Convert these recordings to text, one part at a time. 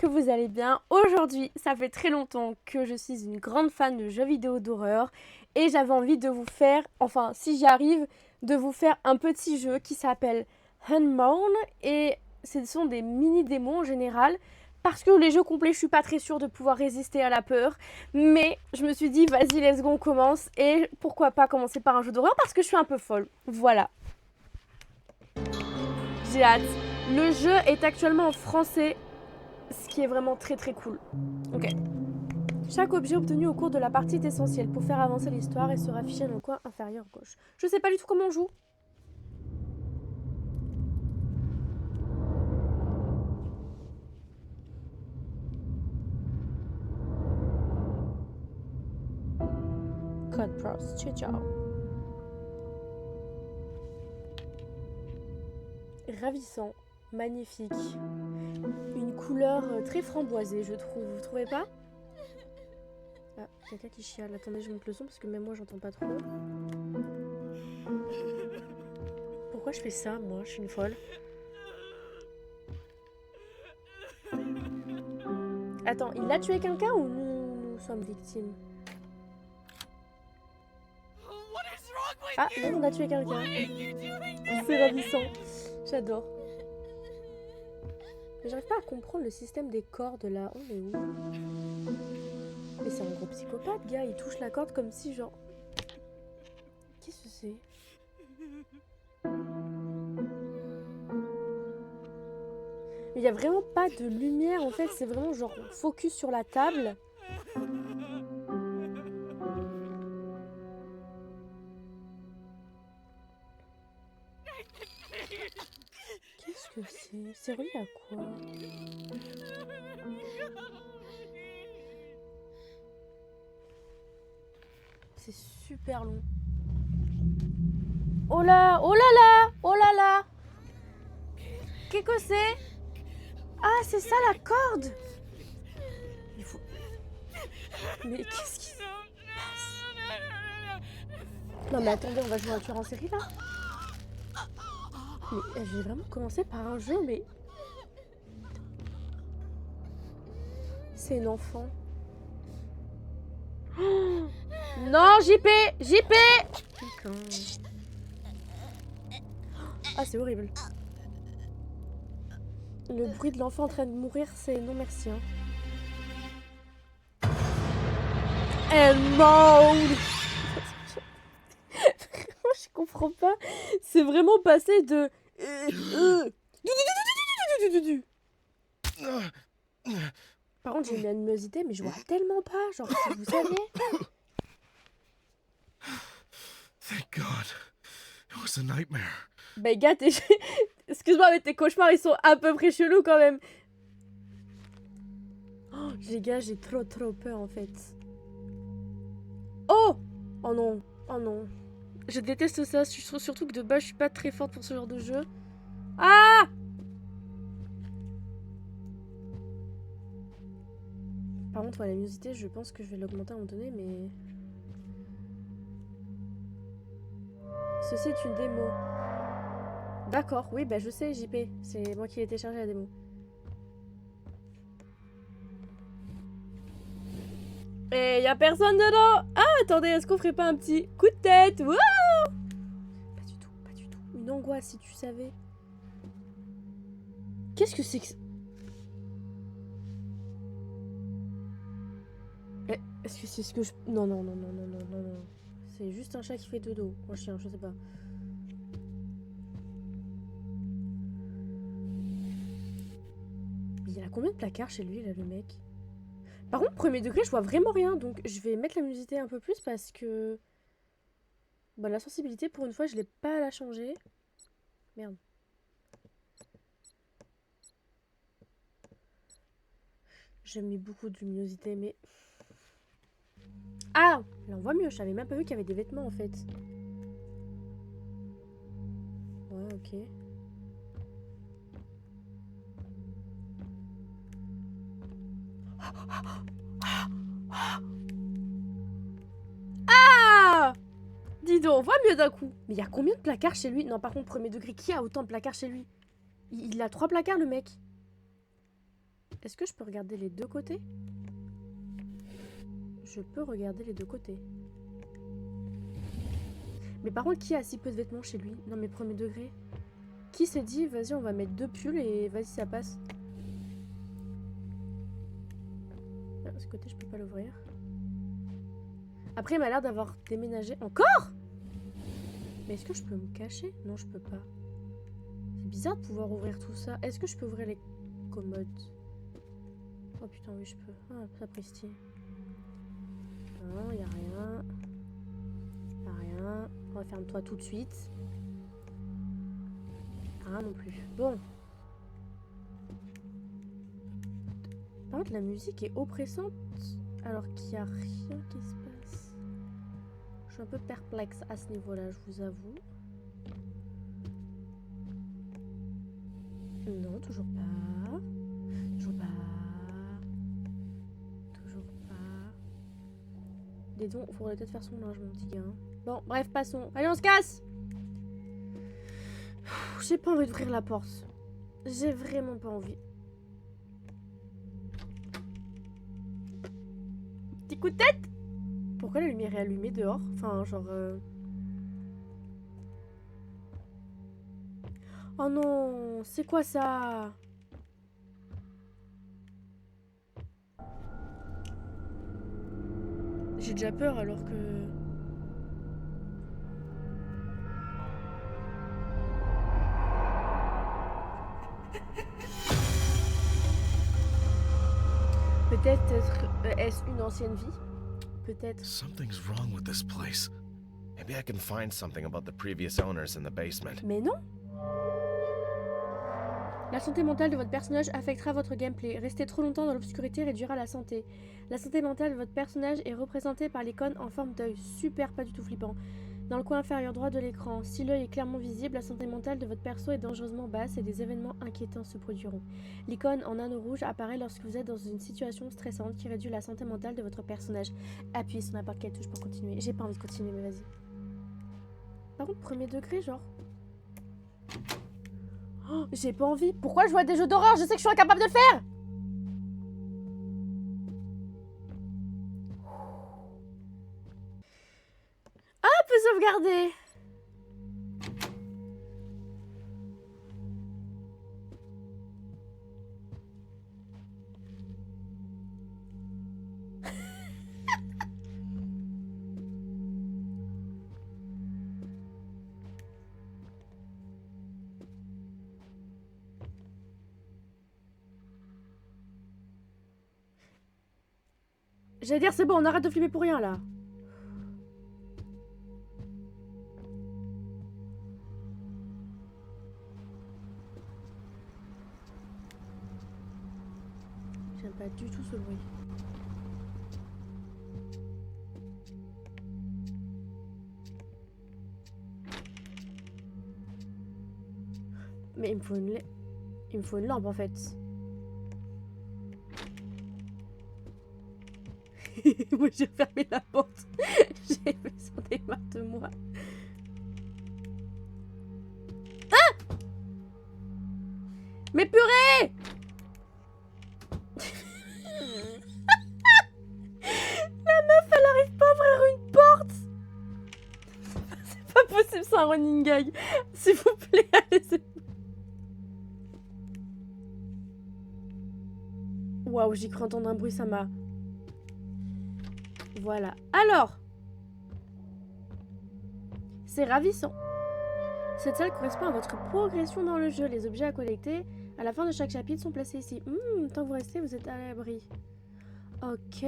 que vous allez bien. Aujourd'hui, ça fait très longtemps que je suis une grande fan de jeux vidéo d'horreur et j'avais envie de vous faire, enfin si j'y arrive, de vous faire un petit jeu qui s'appelle Unbound et ce sont des mini-démos en général parce que les jeux complets, je suis pas très sûre de pouvoir résister à la peur, mais je me suis dit vas-y, let's go, on commence et pourquoi pas commencer par un jeu d'horreur parce que je suis un peu folle. Voilà, j'ai hâte. Le jeu est actuellement en français, ce qui est vraiment très très cool. Ok. Chaque objet obtenu au cours de la partie est essentiel pour faire avancer l'histoire et sera affiché dans le coin inférieur gauche. Je sais pas du tout comment on joue. Code Pros, ciao. Ravissant, magnifique. Une couleur très framboisée, je trouve. Vous trouvez pas? Ah, quelqu'un qui chiale. Attendez, je monte le son parce que même moi j'entends pas trop. Pourquoi je fais ça, moi? Je suis une folle. Attends, il a tué quelqu'un ou nous sommes victimes? Ah, non, on a tué quelqu'un. C'est ravissant. J'adore. Mais j'arrive pas à comprendre le système des cordes là. On est où? Mais c'est un gros psychopathe, gars. Il touche la corde comme si genre... Qu'est-ce que c'est? Il y a vraiment pas de lumière en fait. C'est vraiment genre focus sur la table. Qu'est-ce que c'est? C'est relié à quoi? C'est super long. Oh là! Oh là là! Oh là là! Qu'est-ce que c'est? Ah, c'est ça la corde! Il faut... Mais qu'est-ce qui se passe? Non mais attendez, on va jouer à un tueur en série là? Mais j'ai vraiment commencé par un jeu, mais... C'est une enfant. Oh non, JP! JP! Putain. Ah, c'est horrible. Le bruit de l'enfant en train de mourir, c'est non merci. Hein. Mode. Vraiment, je comprends pas. C'est vraiment passé de... Par contre, j'ai une animosité, mais je vois tellement pas. Genre, si vous saviez. Thank God. It was a nightmare. Bah, gars, excuse-moi, mais tes cauchemars, ils sont à peu près chelous quand même. Oh, les gars, j'ai trop peur en fait. Oh! Oh non. Oh non. Je déteste ça, surtout que de base, je suis pas très forte pour ce genre de jeu. Ah! Par contre, la luminosité, je pense que je vais l'augmenter à un moment donné, mais... Ceci est une démo. D'accord, oui, bah je sais, JP. C'est moi qui ai téléchargé la démo. Et y a personne dedans! Ah, attendez, est-ce qu'on ferait pas un petit coup de tête? Wouh! Pas du tout, pas du tout. Une angoisse, si tu savais. Qu'est-ce que c'est que... Est-ce que c'est ce que je... Non. C'est juste un chat qui fait dodo. Un chien, je sais pas. Il y a combien de placards chez lui, là, le mec? Par contre, premier degré, je vois vraiment rien. Donc, je vais mettre la luminosité un peu plus parce que... Bah, la sensibilité, pour une fois, je l'ai pas à la changer. Merde. J'ai mis beaucoup de luminosité, mais... Ah! Là, on voit mieux. Je savais même pas vu qu'il y avait des vêtements, en fait. Ouais, ok. Ah! Dis donc, on voit mieux d'un coup. Mais il y a combien de placards chez lui? Non, par contre, premier degré, qui a autant de placards chez lui? Il a 3 placards, le mec. Est-ce que je peux regarder les deux côtés? Je peux regarder les deux côtés. Mais par contre, qui a si peu de vêtements chez lui? Non mais premier degré. Qui s'est dit, vas-y, on va mettre 2 pulls et vas-y, ça passe. Ah, ce côté, je peux pas l'ouvrir. Après, il m'a l'air d'avoir déménagé. Encore? Mais est-ce que je peux me cacher? Non, je peux pas. C'est bizarre de pouvoir ouvrir tout ça. Est-ce que je peux ouvrir les commodes? Oh putain, oui, je peux. Ah, sapristi. Non, y a rien. Y a rien. Referme-toi tout de suite. Rien non plus. Bon. Par contre, la musique est oppressante alors qu'il n'y a rien qui se passe. Je suis un peu perplexe à ce niveau-là, je vous avoue. Non, toujours pas. Toujours pas. Toujours pas. Dis donc, faudrait peut-être faire son linge, mon petit gars. Bon, bref, passons. Allez, on se casse! J'ai pas envie d'ouvrir la porte. J'ai vraiment pas envie. Petit coup de tête! Pourquoi la lumière est allumée dehors? Enfin, genre... Oh non! C'est quoi ça? J'ai déjà peur alors que... Peut-être est-ce une ancienne vie? Peut-être. Something's wrong with this place. Maybe I can find something about the previous owners in the basement. Mais non! La santé mentale de votre personnage affectera votre gameplay. Rester trop longtemps dans l'obscurité réduira la santé. La santé mentale de votre personnage est représentée par l'icône en forme d'œil. Super, pas du tout flippant. Dans le coin inférieur droit de l'écran, si l'œil est clairement visible, la santé mentale de votre perso est dangereusement basse et des événements inquiétants se produiront. L'icône en anneau rouge apparaît lorsque vous êtes dans une situation stressante qui réduit la santé mentale de votre personnage. Appuyez sur n'importe quelle touche pour continuer. J'ai pas envie de continuer, mais vas-y. Par contre, premier degré, genre... Oh, j'ai pas envie. Pourquoi je joue à des jeux d'horreur? Je sais que je suis incapable de le faire. Ah, on peut sauvegarder. J'allais dire, c'est bon, on arrête de flipper pour rien, là. J'aime pas du tout ce bruit. Mais il me faut une lampe, en fait. Moi, j'ai fermé la porte. J'ai besoin des marre de moi. Ah! Mais purée! La meuf, elle arrive pas à ouvrir une porte. C'est pas possible, c'est un running gag. S'il vous plaît, allez-y. Waouh, j'ai cru entendre un bruit, ça m'a... Voilà. Alors, c'est ravissant. Cette salle correspond à votre progression dans le jeu. Les objets à collecter à la fin de chaque chapitre sont placés ici. Tant que vous restez, vous êtes à l'abri. Ok.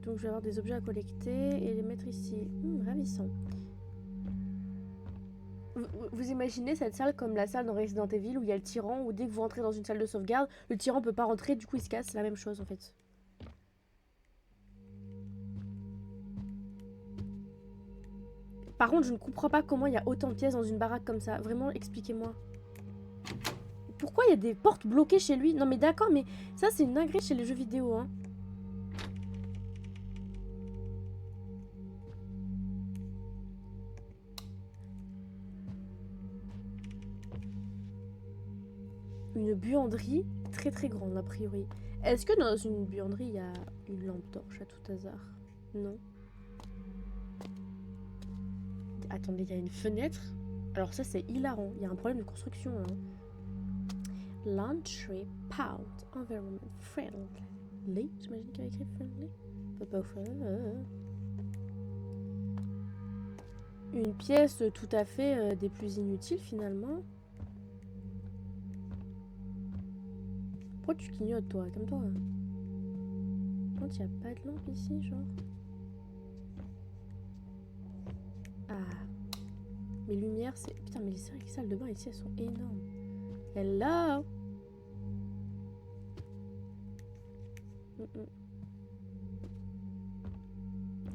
Donc je vais avoir des objets à collecter et les mettre ici. Ravissant. Vous imaginez cette salle comme la salle dans Resident Evil où il y a le tyran, où dès que vous rentrez dans une salle de sauvegarde, le tyran peut pas rentrer, du coup il se casse. C'est la même chose en fait. Par contre, je ne comprends pas comment il y a autant de pièces dans une baraque comme ça. Vraiment, expliquez-moi. Pourquoi il y a des portes bloquées chez lui? Non mais d'accord, mais ça c'est une dinguerie chez les jeux vidéo, hein. Une une buanderie très très grande a priori. Est-ce que dans une buanderie il y a une lampe torche à tout hasard? Non. Attendez, il y a une fenêtre. Alors ça c'est hilarant, il y a un problème de construction là. Laundry Pout Environment Friendly. J'imagine qu'il y a écrit friendly. Une pièce tout à fait des plus inutiles finalement. Pourquoi tu clignotes toi? Comme toi. Quand il n'y a pas de lampe ici, genre. Ah. Mes lumières, c'est... Putain, mais les salles de bain ici, elles sont énormes. Hello.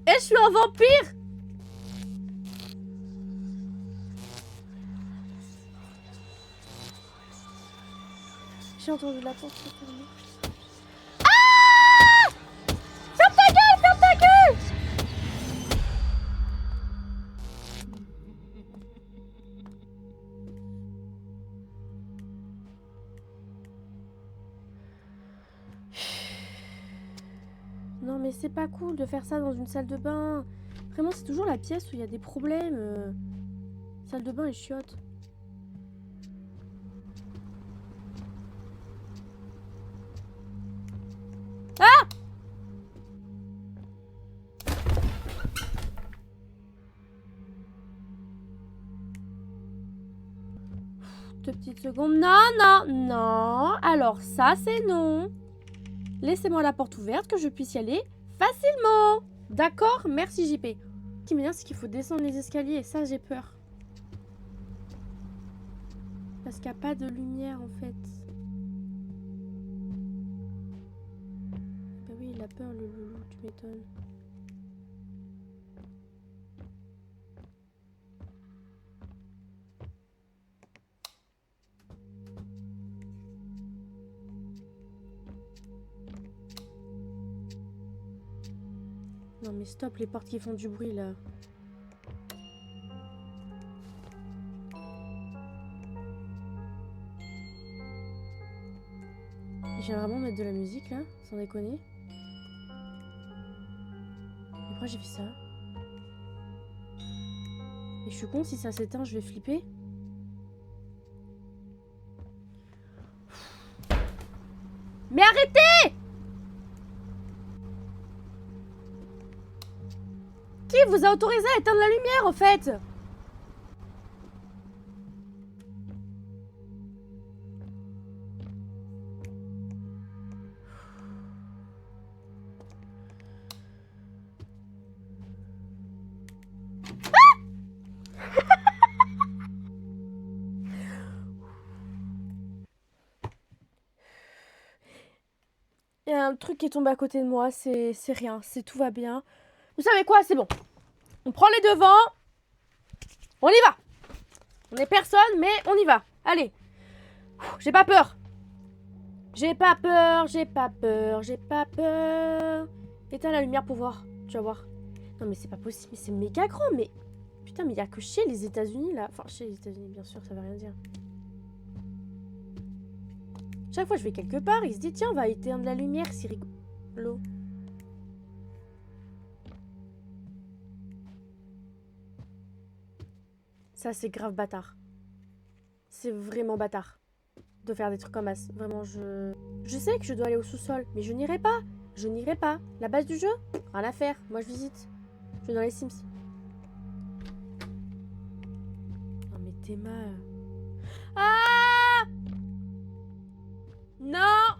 Et je suis un vampire. J'ai entendu la porte se fermer. Ah! Ferme ta gueule! Ferme ta gueule! Non mais c'est pas cool de faire ça dans une salle de bain. Vraiment c'est toujours la pièce où il y a des problèmes. Salle de bain et chiottes. Ah! Deux petites secondes. Non, non, non. Alors ça c'est non. Laissez-moi la porte ouverte que je puisse y aller facilement. D'accord? Merci JP. Ce qui m'énerve, c'est qu'il faut descendre les escaliers et ça, j'ai peur. Parce qu'il n'y a pas de lumière, en fait. Bah oui, il a peur, le loulou, tu m'étonnes. Non mais stop les portes qui font du bruit là. J'ai vraiment mettre de la musique là, sans déconner. Mais pourquoi j'ai fait ça? Et je suis con, si ça s'éteint, je vais flipper. Mais arrêtez! Qui vous a autorisé à éteindre la lumière, en fait? Il y a un truc qui est tombé à côté de moi, c'est rien, c'est tout va bien. Vous savez quoi, c'est bon. On prend les devants. On y va. On est personne, mais on y va. Allez. J'ai pas peur. J'ai pas peur, j'ai pas peur, j'ai pas peur. Éteins la lumière pour voir, tu vas voir. Non mais c'est pas possible, mais c'est méga grand, mais... Putain, mais il y a que chez les États-Unis là. Enfin, chez les États-Unis, bien sûr, ça veut rien dire. Chaque fois que je vais quelque part, il se dit tiens, on va éteindre la lumière, c'est rigolo. Ça, c'est grave bâtard. C'est vraiment bâtard de faire des trucs comme ça. Vraiment, je sais que je dois aller au sous-sol, mais je n'irai pas. Je n'irai pas. La base du jeu, rien à faire. Moi, je visite. Je vais dans les Sims. Non, mais Théma... Ah! Non!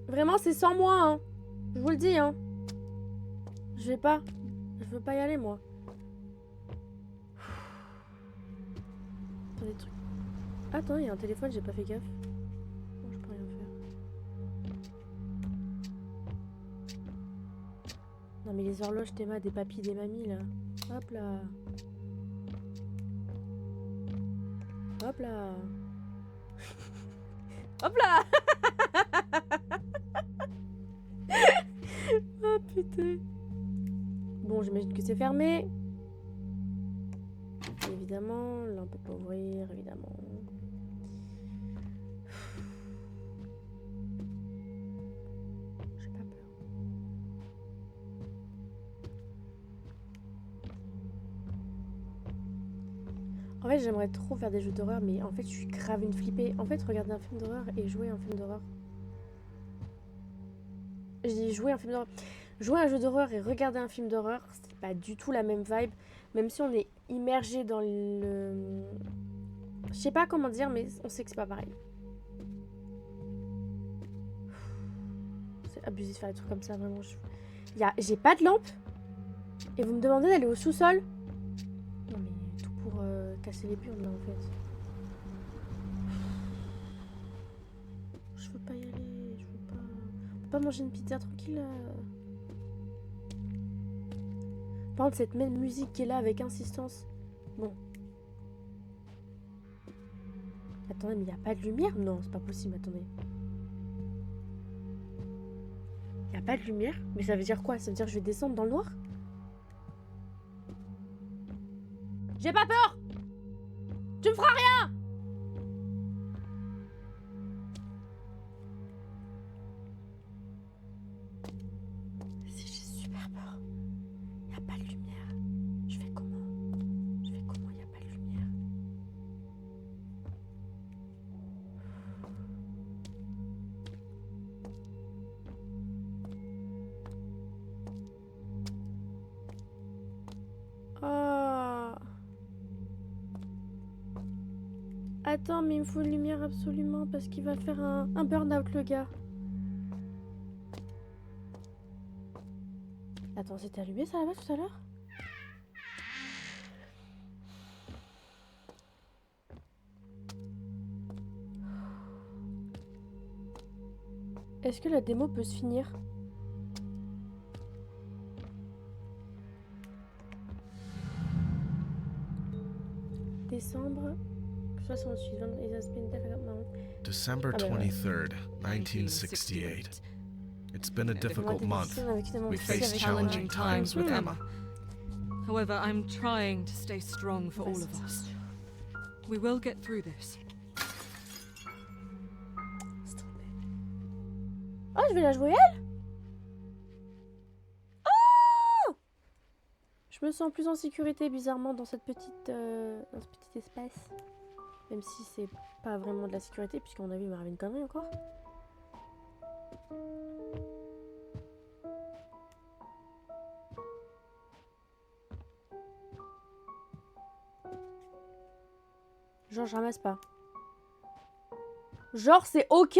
Vraiment, c'est sans moi, hein. Je vous le dis, hein. Je vais pas. Je veux pas y aller, moi. Des trucs. Attends, il y a un téléphone, j'ai pas fait gaffe. Bon, je peux rien faire. Non, mais les horloges, Théma, des papis, des mamies, là. Hop là. Hop là. Hop là. Oh putain. Bon, j'imagine que c'est fermé. Évidemment, là on peut pas ouvrir, évidemment. En fait, j'aimerais trop faire des jeux d'horreur, mais en fait, je suis grave une flippée. En fait, regarder un film d'horreur et jouer à un film d'horreur. Je dis jouer à un film d'horreur. Jouer à un jeu d'horreur et regarder un film d'horreur, c'est pas du tout la même vibe. Même si on est immergé dans le... Je sais pas comment dire, mais on sait que c'est pas pareil. C'est abusé de faire des trucs comme ça, vraiment. J'ai pas de lampe. Et vous me demandez d'aller au sous-sol? Non mais tout pour casser les burnes là en fait. Je veux pas y aller, je veux pas... On peut pas manger une pizza tranquille là. Par contre cette même musique qui est là avec insistance. Bon. Attendez, mais y a pas de lumière? Non, c'est pas possible, attendez. Y a pas de lumière? Mais ça veut dire quoi? Ça veut dire que je vais descendre dans le noir? J'ai pas peur! Tu me feras rien! Si j'ai super peur. Y a pas de lumière. Je fais comment? Je fais comment? Y a pas de lumière. Oh. Attends, mais il me faut une lumière absolument parce qu'il va faire un burn-out le gars. Attends, c'était allumé ça là-bas tout à l'heure? Est-ce que la démo peut se finir? Décembre 68, it has been difficult. December 23rd, 1968. It's been a difficult month. We faced challenging times with Emma. However, I'm trying to stay strong for all of us. We will get through this. Oh, je vais la jouer elle? Oh! Je me sens plus en sécurité bizarrement dans cette petite, dans ce petit espace. Même si c'est pas vraiment de la sécurité, puisqu'on a vu, il m'est arrivé une connerie encore. Genre, je ramasse pas. Genre, c'est ok.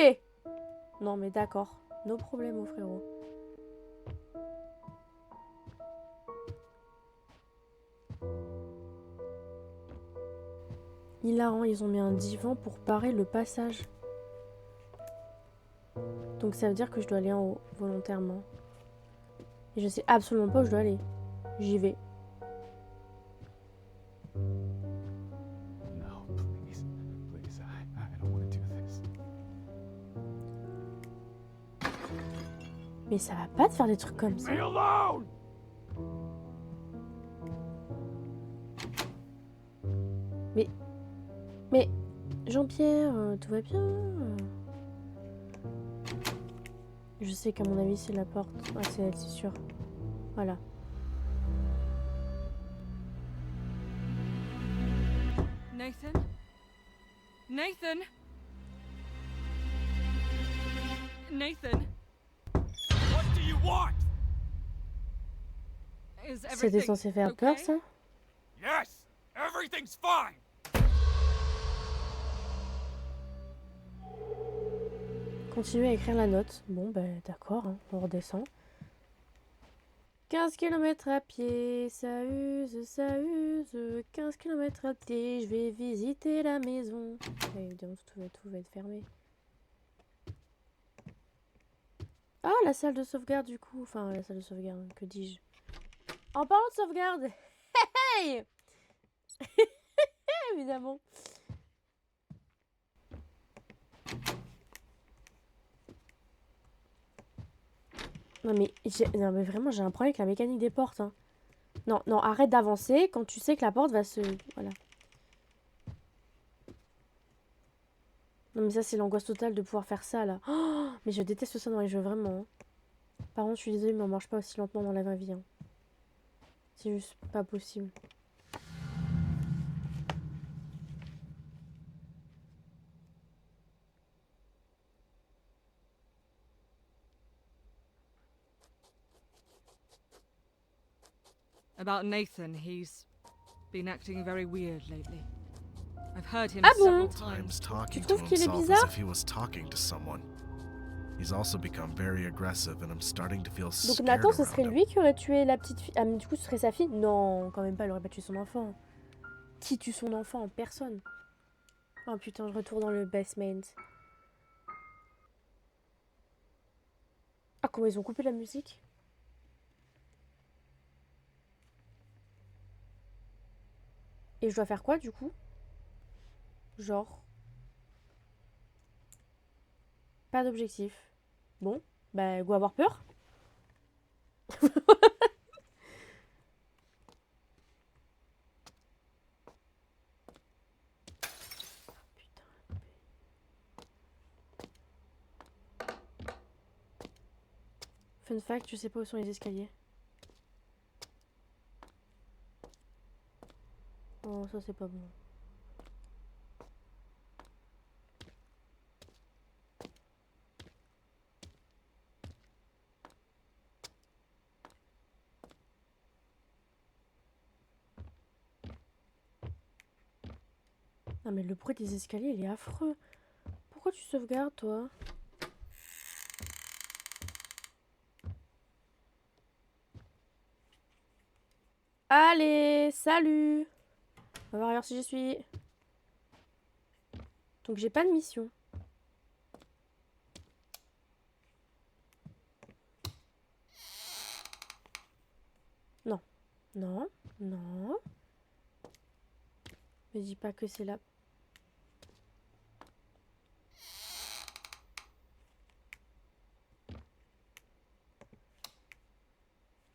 Non, mais d'accord. No problème, mon frérot. Hilarant, ils ont mis un divan pour parer le passage. Donc ça veut dire que je dois aller en haut, volontairement. Et je sais absolument pas où je dois aller. J'y vais. No, please. Please, I don't want to do this. Mais ça va pas de faire des trucs comme ça. Leave me alone! Mais Jean-Pierre, tout va bien? Je sais qu'à mon avis c'est la porte. Ah, c'est elle, c'est sûr. Voilà. Nathan? Nathan? Nathan? What do you want? Is C'était everything censé faire okay? peur ça? Yes, everything's fine. Continuer à écrire la note. Bon, ben d'accord, hein, on redescend. 15 km à pied, ça use, ça use. 15 km à pied, je vais visiter la maison. Ouais, évidemment, tout va être fermé. Ah, la salle de sauvegarde du coup. Enfin, la salle de sauvegarde, que dis-je? En parlant de sauvegarde, hey évidemment. Non mais vraiment j'ai un problème avec la mécanique des portes. Hein. Non, non, arrête d'avancer quand tu sais que la porte va se... Voilà. Non mais ça c'est l'angoisse totale de pouvoir faire ça là. Oh, mais je déteste ça dans les jeux vraiment. Hein. Par contre je suis désolée mais on marche pas aussi lentement dans la vraie vie. Hein. C'est juste pas possible. About Nathan, he's been acting very weird lately. I've heard him Ah several bon? times. Talking Tu to trouves qu'il est himself as bizarre? if he was talking to someone. He's also become very aggressive and I'm starting to feel Donc scared Nathan, ce around serait him. lui qui aurait tué la petite fille. Ah mais du coup, ce serait sa fille? Non, quand même pas, elle aurait pas tué son enfant. Qui tue son enfant? Personne. Oh putain, je retourne dans le basement. Ah, comment ils ont coupé la musique? Et je dois faire quoi du coup? Genre... Pas d'objectif. Bon, bah go avoir peur. Fun fact, je sais pas où sont les escaliers. Oh, ça c'est pas bon. Non mais le bruit des escaliers, il est affreux. Pourquoi tu sauvegardes, toi? Allez, salut! On va voir si j'y suis. Donc j'ai pas de mission. Non. Non. Non. Me dis pas que c'est là.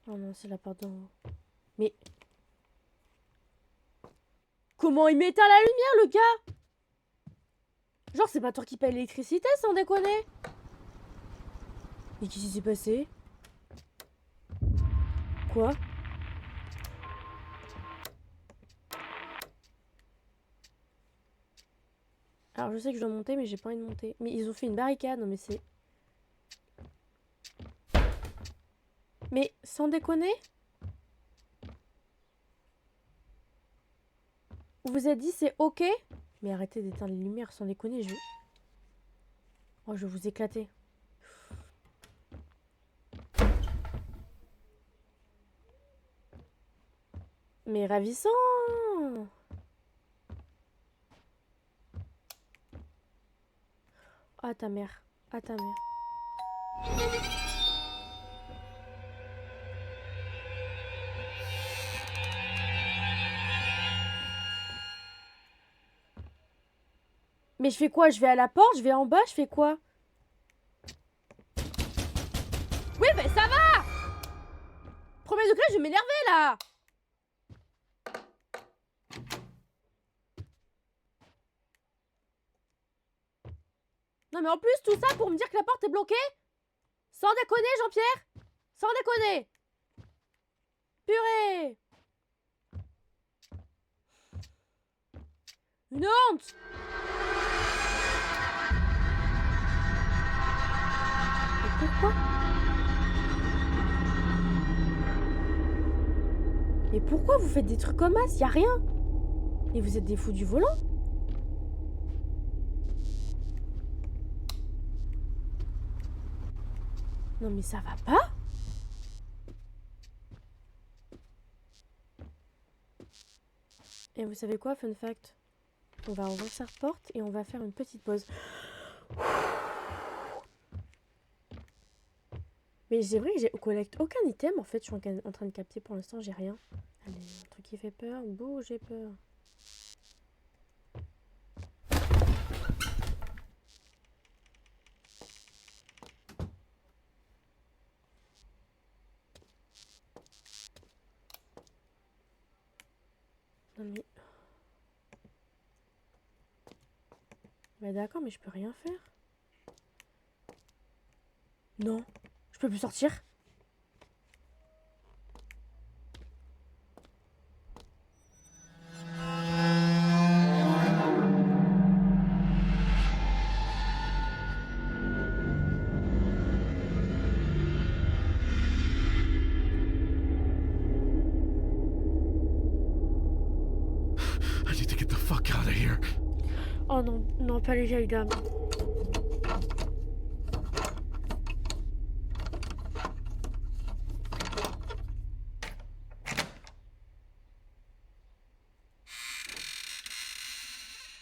Oh non, c'est la porte d'en haut. Mais... Comment il m'éteint la lumière, le gars? Genre, c'est pas toi qui paye l'électricité, sans déconner. Mais qu'est-ce qui s'est passé? Quoi? Alors, je sais que je dois monter, mais j'ai pas envie de monter. Mais ils ont fait une barricade, non mais c'est... Mais, sans déconner? Vous vous êtes dit c'est ok? Mais arrêtez d'éteindre les lumières, sans déconner, je... Oh, je vais vous éclater. Mais ravissant! Ah ta mère, ah ta mère. Mais je fais quoi? Je vais à la porte, je vais en bas, je fais quoi? Oui, mais ça va! Premier degré, je vais m'énerver là! Non mais en plus, tout ça pour me dire que la porte est bloquée? Sans déconner, Jean-Pierre! Sans déconner! Purée! Une honte! Mais pourquoi? Mais pourquoi vous faites des trucs comme ça? Y a rien! Et vous êtes des fous du volant? Non mais ça va pas? Et vous savez quoi, fun fact? On va ouvrir cette porte et on va faire une petite pause. Mais c'est vrai que je collecte aucun item en fait, je suis en train de capter pour l'instant, j'ai rien. Allez, un truc qui fait peur, bouh, j'ai peur. Non mais... Bah d'accord, mais je peux rien faire. Non, je peux plus sortir. Non, pas les vieilles dames.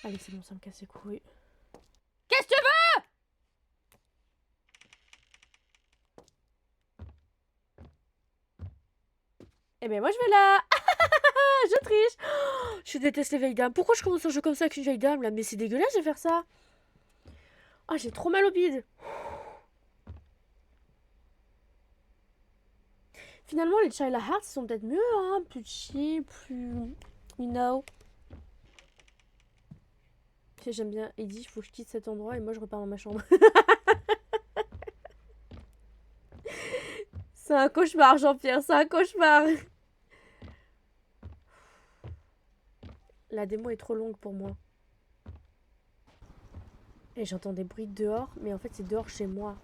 Allez, c'est bon, ça me casse les couilles. Qu'est-ce que tu veux? Eh ben moi je vais là. Je triche. Oh, je déteste les vieilles dames. Pourquoi je commence un jeu comme ça avec une vieille dame là? Mais c'est dégueulasse de faire ça. Ah, j'ai trop mal au bide. Finalement, les Child Hearts sont peut-être mieux, hein. Plus chill, plus... You know. J'aime bien Eddie, il faut que je quitte cet endroit et moi je repars dans ma chambre. C'est un cauchemar, Jean-Pierre, c'est un cauchemar. La démo est trop longue pour moi. Et j'entends des bruits dehors, mais en fait c'est dehors chez moi.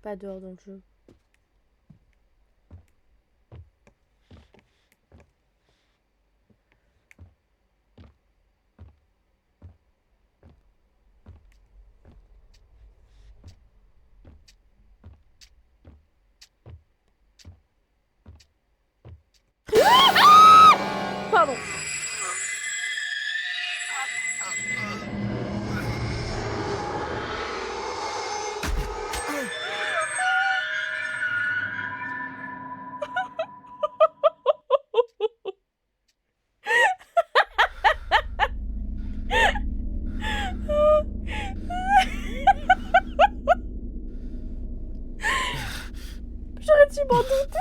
Pas dehors dans le jeu. Pardon. J'aurais dû m'en douter.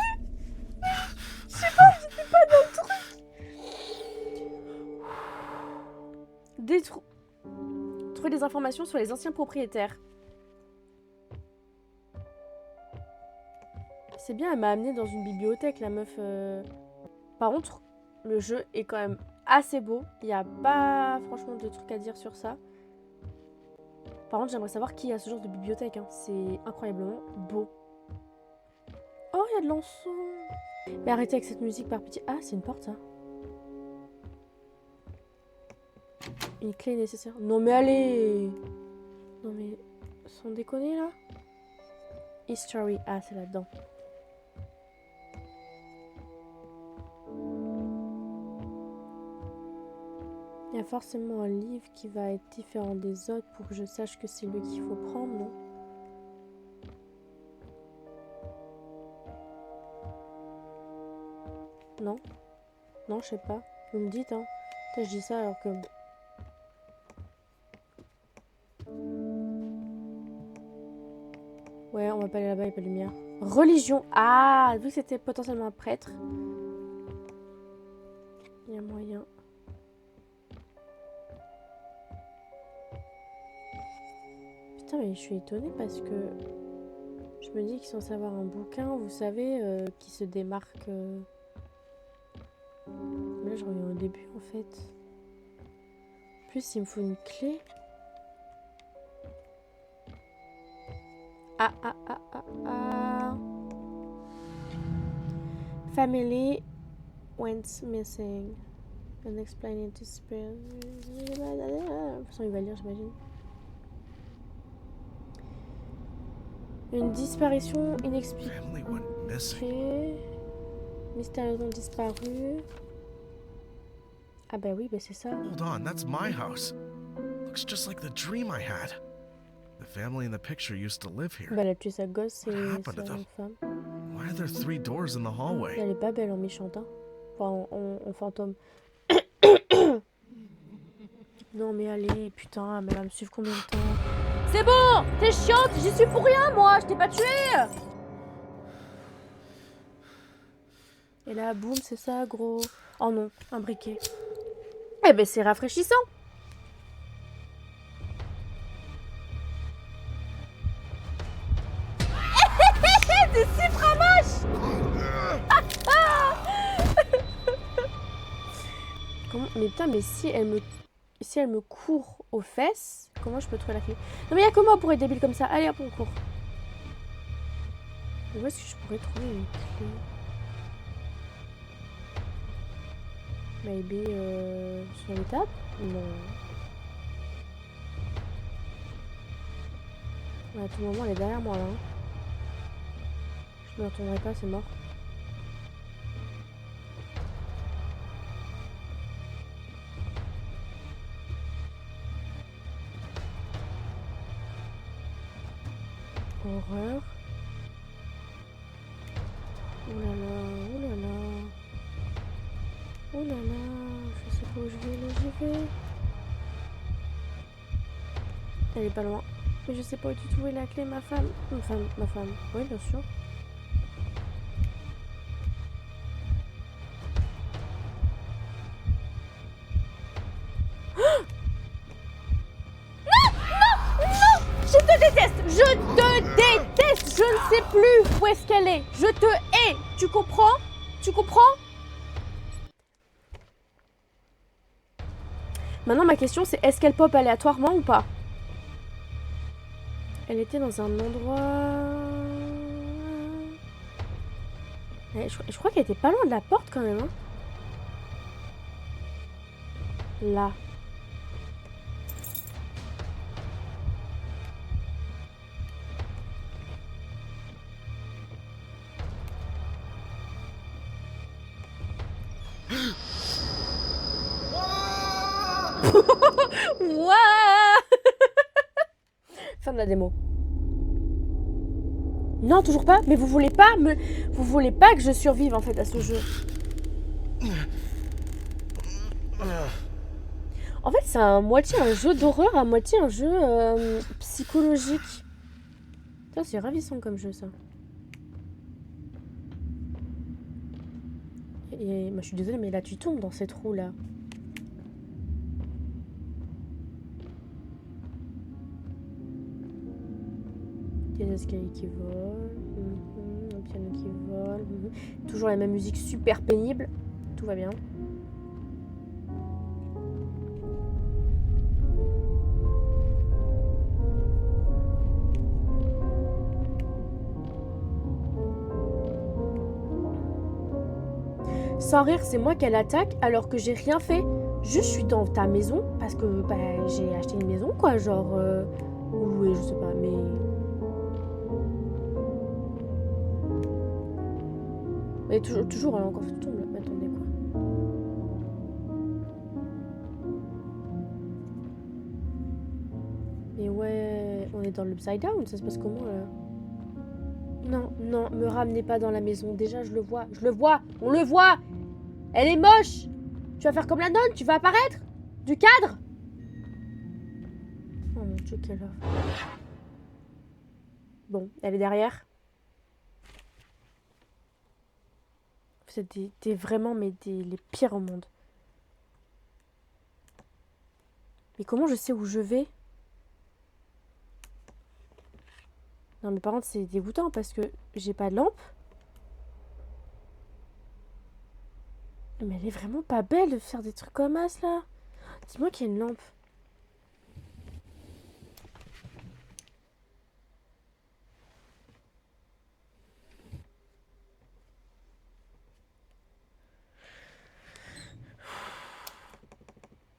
Je sais pas, j'étais pas dans le truc. Trouver des informations sur les anciens propriétaires. C'est bien, elle m'a amené dans une bibliothèque, la meuf. Par contre, le jeu est quand même assez beau. Il n'y a pas franchement de trucs à dire sur ça. Par contre, j'aimerais savoir qui a ce genre de bibliothèque. Hein. C'est incroyablement beau. Oh, il y a de l'encens. Mais arrêtez avec cette musique par pitié. Ah, c'est une porte, ça. Une clé nécessaire. Non, mais allez. Non, mais... Sans déconner, là. History. Ah, c'est là-dedans. Il y a forcément un livre qui va être différent des autres pour que je sache que c'est lui qu'il faut prendre, non? Non? Non, je sais pas. Vous me dites, hein. Peut-être je dis ça alors que... Ouais, on va pas aller là-bas, il n'y a pas de lumière. Religion. Ah, vu que c'était potentiellement un prêtre. Il y a moyen. Putain, mais je suis étonnée parce que... Je me dis qu'ils sont censés avoir un bouquin, vous savez, qui se démarque... Mais là, je reviens au début, en fait. En plus, il me faut une clé. Ah. Family went missing. Unexplained disappearance. De toute façon, il va lire, j'imagine. Une disparition inexpliquée. Family went missing. Mystérieusement disparu. Ah bah oui, bah c'est ça. Hold on, that's my house. Looks just like the dream I had. The family in the picture used to live here. Bah elle a tué sa gosse, c'est What la happened to them? même femme. Why are there 3 doors in the hallway? Elle est pas belle en méchante, hein. Enfin, en fantôme. Non mais allez, putain, mais elle va me suivre combien de temps? C'est bon, t'es chiante, j'y suis pour rien moi, je t'ai pas tué. Et là, boum, c'est ça, gros. Oh non, un briquet. Eh ben c'est rafraîchissant. T'es si framache. Comment... Mais putain, mais si elle me court aux fesses, comment je peux trouver la clé? Non mais y'a que moi pour être débile comme ça. Allez hop, on court. Mais où est-ce que je pourrais trouver une clé? Maybe sur l'étape? Non. Ouais, à tout moment, elle est derrière moi là. Hein. Je me retournerai pas, c'est mort. Horreur. Oh là là, oh là là. Oh là là, je sais pas où je vais, là j'y vais. Elle est pas loin. Mais je sais pas où tu trouvais la clé, ma femme. Enfin, ma femme. Oui, bien sûr. Je te déteste! Je te déteste! Je ne sais plus où est-ce qu'elle est. Je te hais. Tu comprends? Tu comprends? Maintenant, ma question, c'est est-ce qu'elle pop aléatoirement ou pas? Elle était dans un endroit... Je crois qu'elle était pas loin de la porte quand même. Hein. Là. Ouah. Fin de la démo. Non, toujours pas. Mais vous voulez pas que je survive en fait à ce jeu. En fait, c'est à moitié un jeu d'horreur, à moitié un jeu psychologique. Ça, c'est ravissant comme jeu, ça. Et moi, je suis désolée, mais là, tu tombes dans ces trous-là. Des escaliers qui volent. Un piano qui vole. Toujours la même musique super pénible. Tout va bien. Sans rire, c'est moi qu'elle attaque alors que j'ai rien fait. Juste, je suis dans ta maison parce que bah, j'ai acheté une maison, quoi. Genre, ou je sais pas, mais... Mais toujours, elle a encore fait tombe là. Mais attendez, quoi. Mais ouais, on est dans l'upside down, ça se passe comment là? Non, non, me ramenez pas dans la maison. Déjà, je le vois, on le voit. Elle est moche. Tu vas faire comme la nonne, tu vas apparaître du cadre. Oh mon Dieu, quelle heure. Bon, elle est derrière. Vous êtes des vraiment les pires au monde. Mais comment je sais où je vais? Non mais par contre c'est dégoûtant parce que j'ai pas de lampe. Mais elle est vraiment pas belle de faire des trucs comme ça là. Dis-moi qu'il y a une lampe.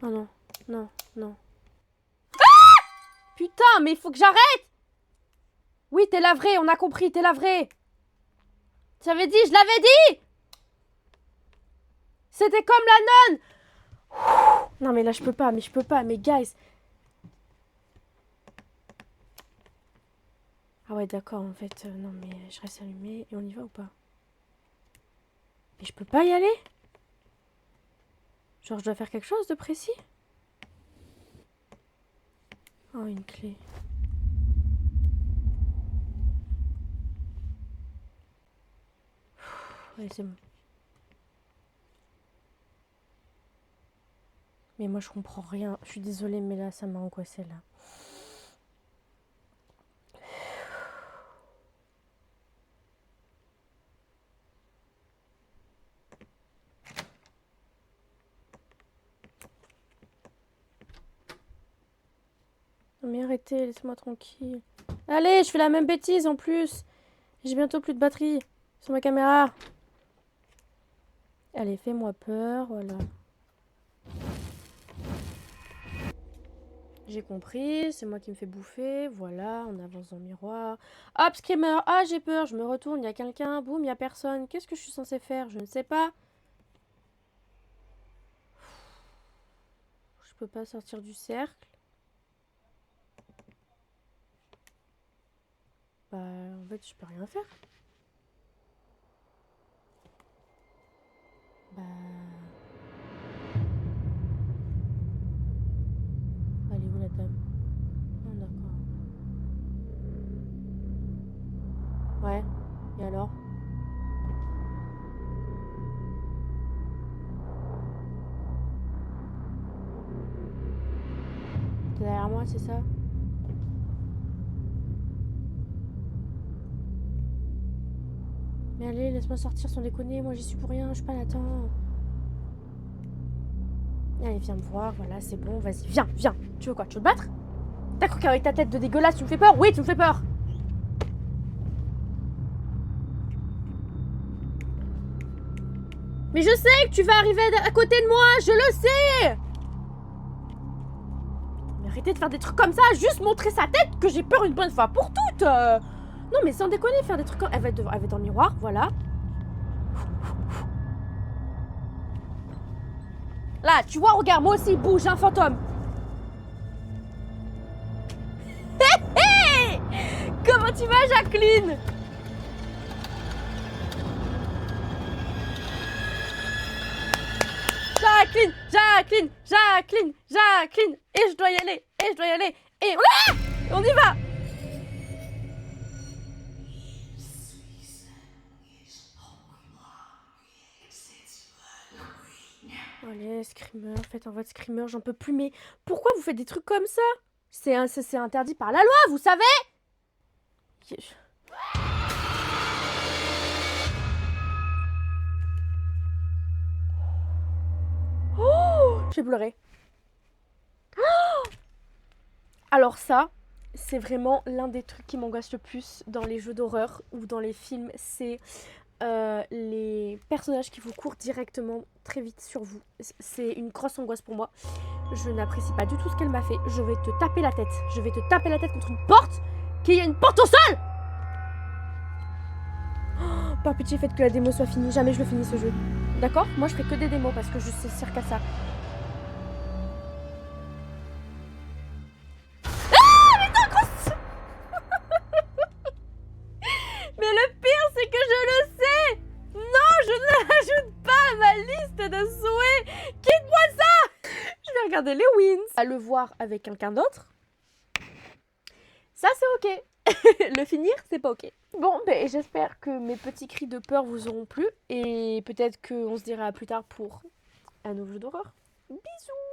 Oh non, non, non. Ah! Putain, mais il faut que j'arrête! Oui, t'es la vraie, on a compris, t'es la vraie. J'avais dit, je l'avais dit! C'était comme la nonne! Non mais là je peux pas, mais guys. Ah ouais d'accord, en fait, non mais je reste allumée et on y va ou pas? Mais je peux pas y aller? Genre je dois faire quelque chose de précis? Oh une clé. Ouais c'est bon. Mais moi je comprends rien. Je suis désolée mais là ça m'a angoissée là. Non mais arrêtez, laissez-moi tranquille. Allez, je fais la même bêtise en plus. J'ai bientôt plus de batterie sur ma caméra. Allez, fais-moi peur, voilà. J'ai compris, c'est moi qui me fais bouffer. Voilà, on avance dans le miroir. Hop, screamer. Ah, j'ai peur, je me retourne, il y a quelqu'un. Boum, il y a personne. Qu'est-ce que je suis censée faire? Je ne sais pas. Je peux pas sortir du cercle. Bah, en fait, je peux rien faire. Bah... Elle est où la dame? Ah, d'accord. Ouais, et alors? T'es derrière moi, c'est ça? Mais allez, laisse-moi sortir sans déconner, moi j'y suis pour rien, je suis pas là-dedans. Allez, viens me voir, voilà, c'est bon, vas-y, viens, viens. Tu veux quoi? Tu veux te battre? D'accord qu'avec ta tête de dégueulasse, tu me fais peur? Oui, tu me fais peur. Mais je sais que tu vas arriver à côté de moi, je le sais. Mais arrêtez de faire des trucs comme ça, juste montrer sa tête que j'ai peur une bonne fois pour toutes. Non mais sans déconner, faire des trucs comme... Elle va être dans le miroir, voilà. Là, tu vois, regarde, moi aussi, bouge, un fantôme. Hé hé! Comment tu vas, Jacqueline? Jacqueline, Jacqueline, Jacqueline, Jacqueline. Et je dois y aller, et je dois y aller. Et on y va. Allez, screamer, faites un vote screamer, j'en peux plus. Mais pourquoi vous faites des trucs comme ça? C'est interdit par la loi, vous savez? Oh, j'ai pleuré. Oh, alors ça, c'est vraiment l'un des trucs qui m'angoisse le plus dans les jeux d'horreur ou dans les films. C'est les personnages qui vous courent directement très vite sur vous. C'est une grosse angoisse pour moi. Je n'apprécie pas du tout ce qu'elle m'a fait. Je vais te taper la tête. Je vais te taper la tête contre une porte. Qu'il y ait une porte au sol. Oh, par pitié, faites que la démo soit finie. Jamais je le finis ce jeu. D'accord? Moi je fais que des démos parce que je sais sert qu'à ça. Ah, mais t'es grosse. Mais le pire c'est que je le sais. Non, je ne l'ajoute pas à ma liste de souhaits. Quitte-moi ça. Je vais regarder les wins. À le voir avec quelqu'un d'autre, ça c'est ok. Le finir, c'est pas ok. Bon, ben j'espère que mes petits cris de peur vous auront plu. Et peut-être qu'on se dira à plus tard pour un nouveau jeu d'horreur. Bisous.